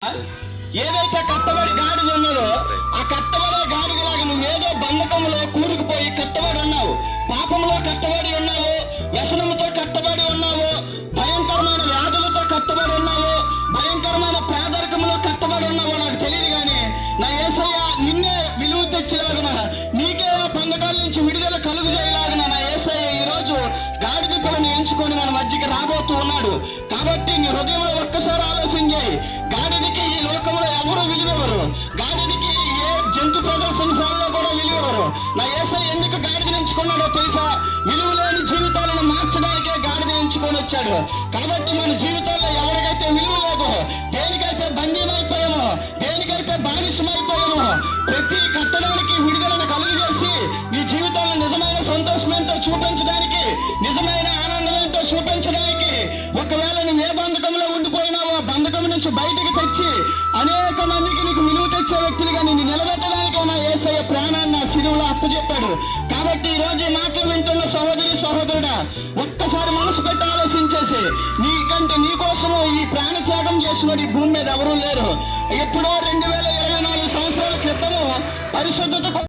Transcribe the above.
ఏదైతే కట్టబడి గాడిద ఉన్నదో ఆ కట్టబడే గాడిదలాగా నువ్వేదో బంధకంలో కూరుకుపోయి కట్టబడి ఉన్నావు, పాపంలో కట్టబడి ఉన్నావు, వ్యసనంతో కట్టబడి ఉన్నావు, భయంకరమైన వ్యాధులతో కట్టబడి ఉన్నావు, భయంకరమైన పేదరికంలో కట్టబడి ఉన్నావు. నాకు తెలియదు కానీ నా యేసయ్య నిన్నే విలువ తెచ్చేలాగున, నీకే ఆ బంధకాల నుంచి విడుదల కలుగు చేయలాగున నా యేసయ్య ఈ రోజు గాడిద పిల్లని ఎంచుకొని మన మధ్యకి రాబోతూ ఉన్నాడు. కాబట్టి నీ హృదయంలో ఒక్కసారి ఆలోచన చేయి. గాడిదకి ఈ లోకంలో ఎవరు విలువెవరు, గాడిదకి ఏ జంతు ప్రదర్శనశాలలో కూడా విలువెవరు. నా యేసయ్య ఎందుకు గాడిదని ఎంచుకున్నాడో తెలుసా? విలువ లేని జీవితాలను మార్చడానికే గాడిదని ఎంచుకొని వచ్చాడు. కాబట్టి మన జీవితాల్లో ఎవరికైతే విలువ లేదో, దేనికైతే బంధీమైపోయామో, దేనికైతే బానిసమైపోయామో, ప్రతి కట్టడానికి విడుదలను కలుగజేసి నీ జీవితాలను నిజమైన సంతోషమేంటో చూపించడానికి, నిజమైన ఆనందమేంటో చూపించడానికి, ఒకవేళ నువ్వు ఏ బంధకంలో ఉండిపోయినావో ఆ బంధకం నుంచి బయటికి తెచ్చి అనేక మందికి నీకు విలువ తెచ్చే వ్యక్తులుగా నిన్ను నిలబెట్టడానికి నా యేసయ్య ప్రాణాన్ని నా శిలువలో అప్పచెప్పాడు. కాబట్టి ఈ రోజు ఈ మాటలు వింటున్న సహోదరి సహోదరుడా, ఒక్కసారి మనసు పెట్టి ఆలోచించేసి, నీకంటే నీ కోసము ఈ ప్రాణ త్యాగం చేసిన ఈ భూమి మీద ఎవరూ లేరు. ఎప్పుడో 2024 సంవత్సరాల క్రితము పరిశుద్ధత